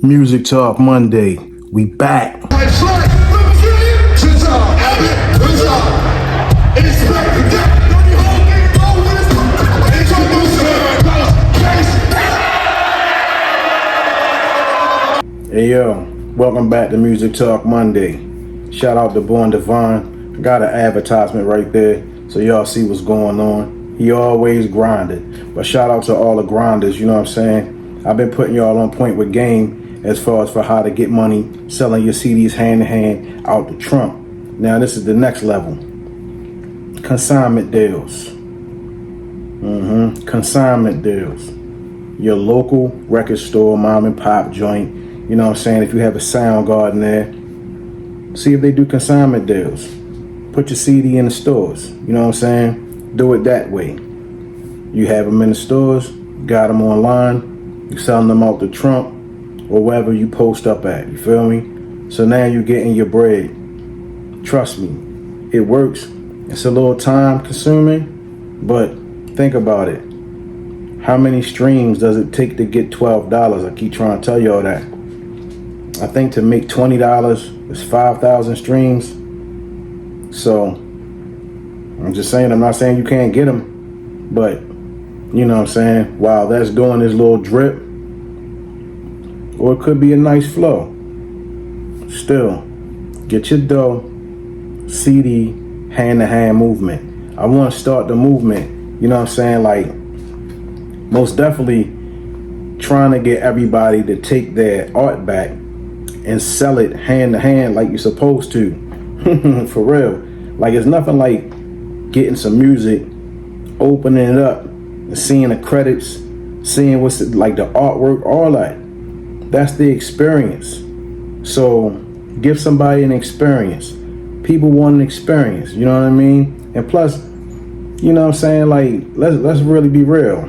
Music Talk Monday. We back. Hey yo, welcome back to Music Talk Monday. Shout out to Born Divine. Got an advertisement right there so y'all see what's going on. He always grinded. But shout out to all the grinders, you know what I'm saying? I've been putting y'all on point with game as far as for how to get money, selling your CDs hand to hand out the trunk. Now this is the next level. Consignment deals. Consignment deals. Your local record store, mom and pop joint. You know what I'm saying? If you have a sound garden there, see if they do consignment deals. Put your CD in the stores. You know what I'm saying? Do it that way. You have them in the stores, got them online, you selling them out the trunk or wherever you post up at. You feel me? So now you're getting your bread. Trust me, it works. It's a little time consuming, but think about it. How many streams does it take to get $12? I keep trying to tell y'all that. I think to make $20 is 5,000 streams. So I'm just saying, I'm not saying you can't get them, but you know what I'm saying? While that's doing this little drip, or it could be a nice flow. Still, get your dough, CD, hand-to-hand movement. I want to start the movement, you know what I'm saying? Like, most definitely trying to get everybody to take their art back and sell it hand to hand like you're supposed to. For real. Like, it's nothing like getting some music, opening it up, and seeing the credits, seeing what's like the artwork, all that. That's the experience. So give somebody an experience. People want an experience, you know what I mean? And plus, you know what I'm saying, like, let's really be real.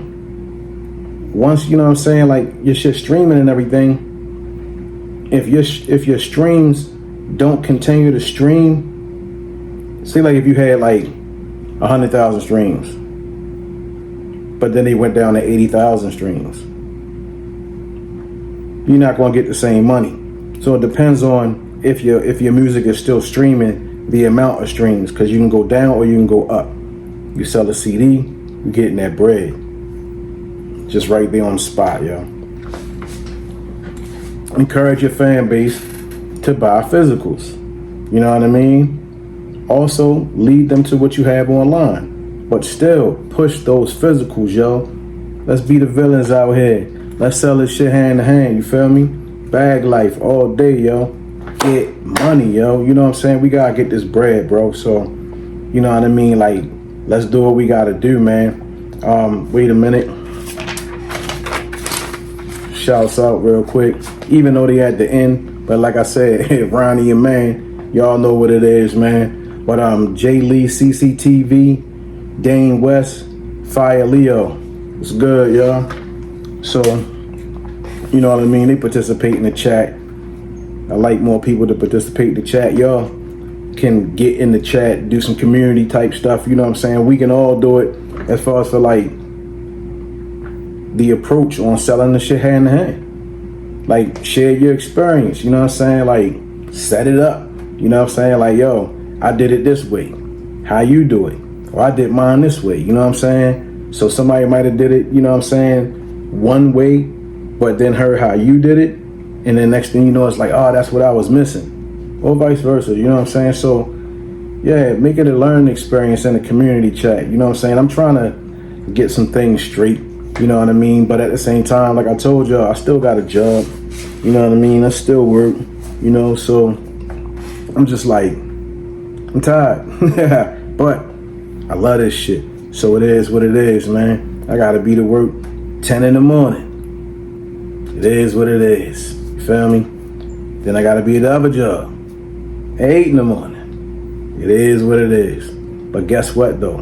Once, you know what I'm saying, like, your shit streaming and everything, if your streams don't continue to stream, say like if you had like 100,000 streams, but then they went down to 80,000 streams, you're not going to get the same money. So it depends on if your music is still streaming, the amount of streams, because you can go down or you can go up. You sell a CD, you're getting that bread. Just right there on the spot, yo. Encourage your fan base to buy physicals. You know what I mean? Also, lead them to what you have online. But still, push those physicals, yo. Let's be the villains out here. Let's sell this shit hand to hand, you feel me? Bag life all day, yo. Get money, yo. You know what I'm saying? We gotta get this bread, bro. So, you know what I mean? Like, let's do what we gotta do, man. Wait a minute. Shouts out real quick, even though they at the end, but like I said, Ronnie and man, y'all know what it is, man. But Jay Lee, CCTV, Dane West, Fire Leo, it's good, y'all. So, you know what I mean, they participate in the chat. I like more people to participate in the chat. Y'all can get in the chat, do some community type stuff, you know what I'm saying? We can all do it as far as for like the approach on selling the shit hand to hand. Like, share your experience, you know what I'm saying? Like, set it up, you know what I'm saying? Like, yo, I did it this way. How you do it? Or I did mine this way, you know what I'm saying? So somebody might have did it, you know what I'm saying, one way, but then heard how you did it, and then next thing you know, it's like, oh, that's what I was missing. Or vice versa, you know what I'm saying? So, yeah, make it a learning experience in the community chat, you know what I'm saying? I'm trying to get some things straight. You know what I mean? But at the same time, like I told y'all, I still got a job. You know what I mean? I still work, you know, so I'm just like, I'm tired. But I love this shit. So it is what it is, man. I gotta be to work 10 in the morning. It is what it is. You feel me? Then I gotta be at the other job 8 in the morning. It is what it is. But guess what though?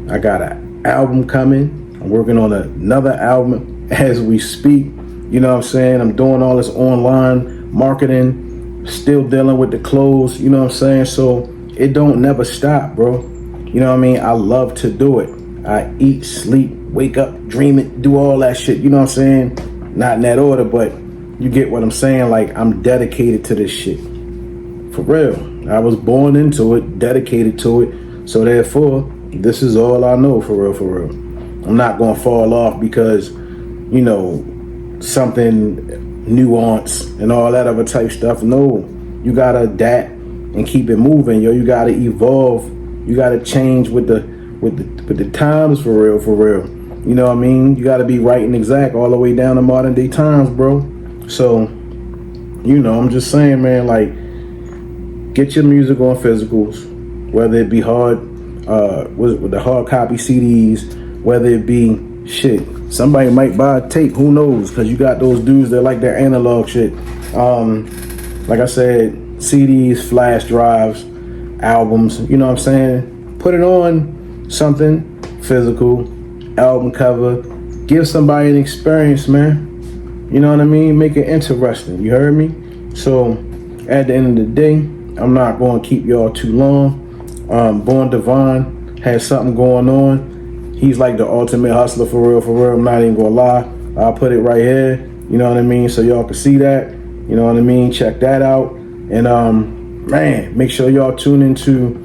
I got an album coming. I'm working on another album as we speak. You know what I'm saying? I'm doing all this online marketing, still dealing with the clothes, you know what I'm saying? So it don't never stop, bro. You know what I mean? I love to do it. I eat, sleep, wake up, dream it, do all that shit, you know what I'm saying? Not in that order, but You get what I'm saying? Like, I'm dedicated to this shit. For real. I was born into it, dedicated to it. So therefore, this is all I know, for real, for real. I'm not gonna fall off because, you know, something nuanced and all that other type stuff. No, you gotta adapt and keep it moving, yo. You gotta evolve. You gotta change with the times, for real, for real. You know what I mean? You gotta be right and exact all the way down to modern day times, bro. So, you know, I'm just saying, man, like, get your music on physicals, whether it be with the hard copy CDs, whether it be shit. Somebody might buy a tape, who knows? Because you got those dudes that like their analog shit. Like I said, CDs, flash drives, albums, you know what I'm saying? Put it on something physical, album cover. Give somebody an experience, man. You know what I mean? Make it interesting. You heard me? So at the end of the day, I'm not going to keep y'all too long. Born Divine has something going on. He's like the ultimate hustler, for real, for real. I'm not even going to lie. I'll put it right here. You know what I mean? So y'all can see that. You know what I mean? Check that out. And man, make sure y'all tune into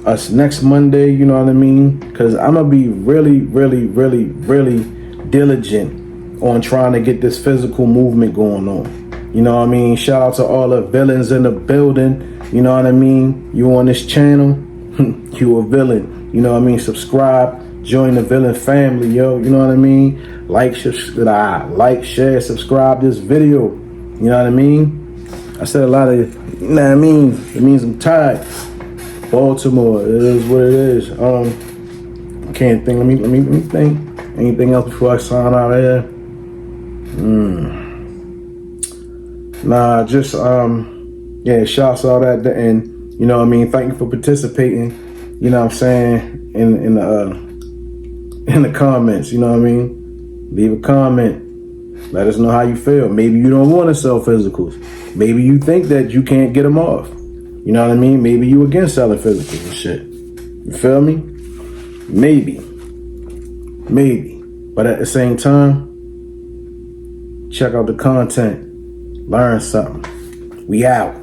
us next Monday. You know what I mean? Because I'm going to be really, really, really, really diligent on trying to get this physical movement going on. You know what I mean? Shout out to all the villains in the building. You know what I mean? You on this channel, you a villain. You know what I mean? Subscribe, join the villain family, yo. You know what I mean? Like, share, subscribe this video. You know what I mean? I said a lot of, you know what I mean? It means I'm tired. Baltimore, it is what it is. Can't think. Let me think. Anything else before I sign out of here? Nah, just yeah, shouts out at the end. You know what I mean? Thank you for participating. You know what I'm saying? In the comments, you know what I mean? Leave a comment. Let us know how you feel. Maybe you don't want to sell physicals. Maybe you think that you can't get them off. You know what I mean? Maybe you against selling physicals and shit. You feel me? Maybe. But at the same time, check out the content. Learn something. We out.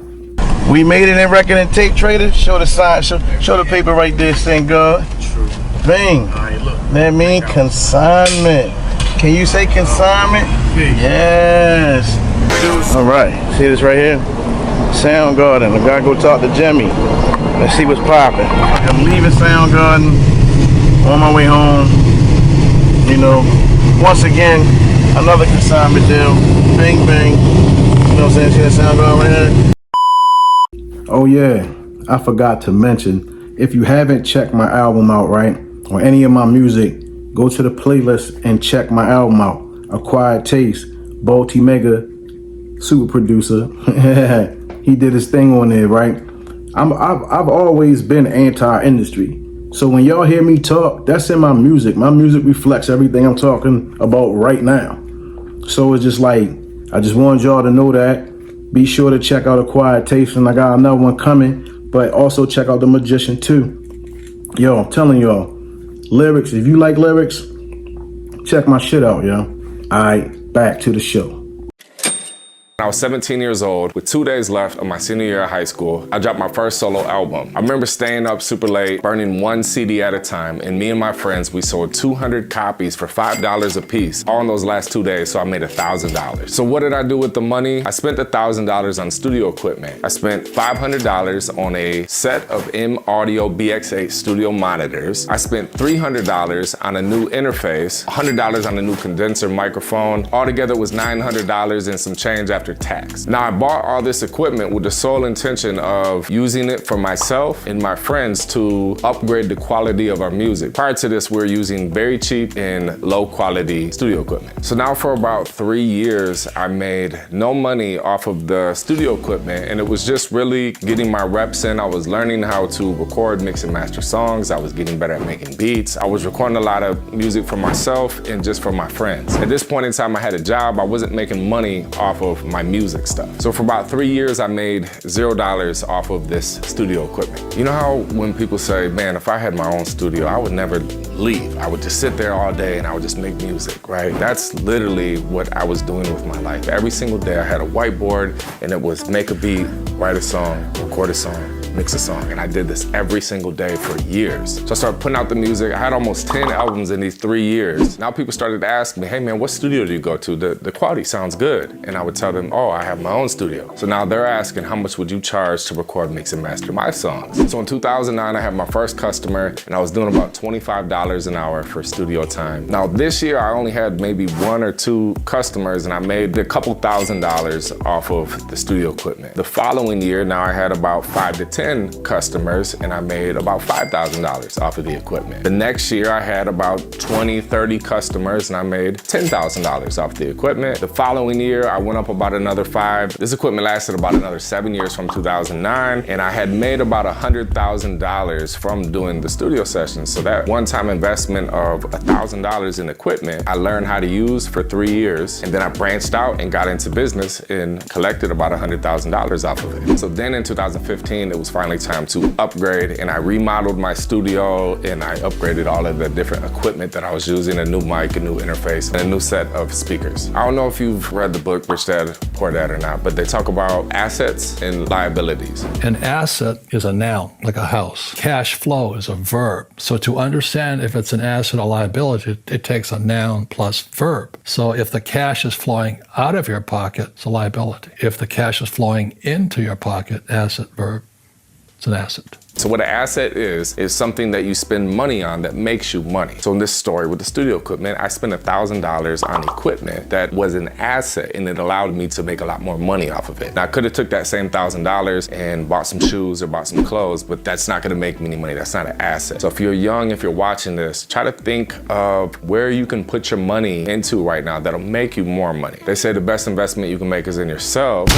We made it in Record and Tape Trader. Show the sign. Show the paper right there saying God. True. Bang. Alright, look. That mean consignment. Can you say consignment? Yes. All right. See this right here? Soundgarden. I gotta go talk to Jimmy. Let's see what's popping. I'm leaving Soundgarden on my way home. You know, once again, another consignment deal. Bang, bang. You know what I'm saying? See that Soundgarden right here? Oh yeah, I forgot to mention, if you haven't checked my album out, right, or any of my music, go to the playlist and check my album out. Acquired Taste, Balti Mega, super producer. He did his thing on there, right? I've always been anti-industry. So when y'all hear me talk, that's in my music. My music reflects everything I'm talking about right now. So it's just like, I just wanted y'all to know that. Be sure to check out Acquired Taste, and I got another one coming, but also check out The Magician too. Yo, I'm telling y'all, lyrics, if you like lyrics, check my shit out, yo. All right, back to the show. When I was 17 years old, with 2 days left of my senior year of high school, I dropped my first solo album. I remember staying up super late, burning one CD at a time, and me and my friends, we sold 200 copies for $5 a piece, all in those last 2 days, so I made $1,000. So what did I do with the money? I spent $1,000 on studio equipment. I spent $500 on a set of M Audio BX8 studio monitors. I spent $300 on a new interface, $100 on a new condenser microphone. Altogether was $900 and some change after tax. Now I bought all this equipment with the sole intention of using it for myself and my friends to upgrade the quality of our music. Prior to this, we were using very cheap and low quality studio equipment. So now for about 3 years, I made no money off of the studio equipment, and it was just really getting my reps in. I was learning how to record, mix and master songs. I was getting better at making beats. I was recording a lot of music for myself and just for my friends. At this point in time, I had a job. I wasn't making money off of my music stuff. So for about 3 years, I made $0 off of this studio equipment. You know how when people say, man, if I had my own studio, I would never leave. I would just sit there all day and I would just make music, right? That's literally what I was doing with my life. Every single day I had a whiteboard and it was make a beat, write a song, record a song, mix a song. And I did this every single day for years. So I started putting out the music. I had almost 10 albums in these 3 years. Now people started to ask me, hey man, what studio do you go to? The quality sounds good. And I would tell them, oh, I have my own studio. So now they're asking, how much would you charge to record, mix, and master my songs? So in 2009, I had my first customer and I was doing about $25 an hour for studio time. Now this year, I only had maybe 1 or 2 customers and I made a couple $1,000s off of the studio equipment. The following year, now I had about 5 to 10 customers and I made about $5,000 off of the equipment. The next year I had about 20, 30 customers and I made $10,000 off the equipment. The following year I went up about another 5. This equipment lasted about another 7 years from 2009 and I had made about $100,000 from doing the studio sessions. So that one-time investment of $1,000 in equipment, I learned how to use for 3 years and then I branched out and got into business and collected about $100,000 off of it. So then in 2015 it was finally time to upgrade and I remodeled my studio and I upgraded all of the different equipment that I was using, a new mic, a new interface, and a new set of speakers. I don't know if you've read the book Rich Dad Poor Dad or not, but they talk about assets and liabilities. An asset is a noun, like a house. Cash flow is a verb. So to understand if it's an asset or liability, it takes a noun plus verb. So if the cash is flowing out of your pocket, it's a liability. If the cash is flowing into your pocket, asset, verb, it's an asset. So what an asset is something that you spend money on that makes you money. So in this story with the studio equipment, I spent $1,000 on equipment that was an asset and it allowed me to make a lot more money off of it. Now I could have took that same $1,000 and bought some shoes or bought some clothes, but that's not gonna make me any money. That's not an asset. So if you're young, if you're watching this, try to think of where you can put your money into right now that'll make you more money. They say the best investment you can make is in yourself.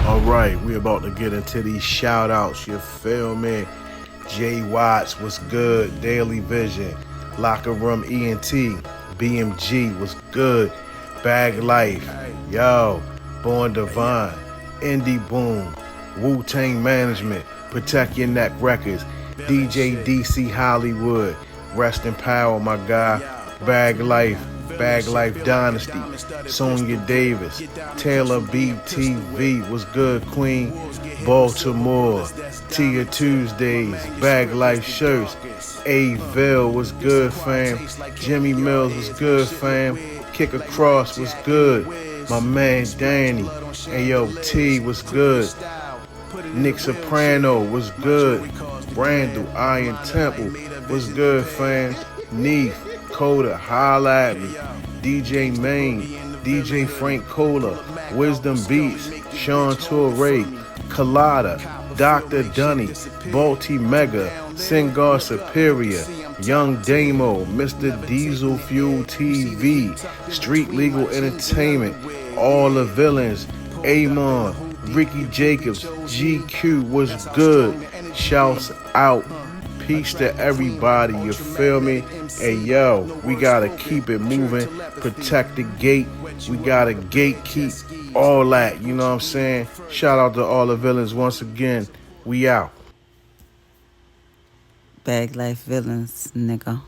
All right, we about to get into these shout outs, you feel me? Jay Watts was good, Daily Vision, Locker Room ENT, BMG was good, Bag Life, yo, Born Divine, Indie Boom, Wu-Tang Management, Protect Your Neck Records, DJ DC Hollywood, Rest in Power, my guy, Bag Life Dynasty, Sonia Davis, Taylor BTV was good, Queen, Baltimore, Tia Tuesdays, Bag Life Shirts, A-Ville was good, fam, Jimmy Mills was good, fam, Kick Across was good, my man Danny, AOT was good, Nick Soprano was good, Brandel Iron Temple was good, fam, Neef, Coda, holla at me, DJ Main, DJ Frank Cola, Wisdom Beats, Sean Torre, Colada, Dr. Dunny, Balti Mega, Singar Superior, Young Damo, Mr. Diesel Fuel TV, Street Legal Entertainment, All the Villains, Amon, Ricky Jacobs, GQ was good, shouts out. Peace to everybody, you feel me? Hey yo, we gotta keep it moving, protect the gate, we gotta gatekeep all that, you know what I'm saying? Shout out to all the villains once again, we out. Bag Life Villains, nigga.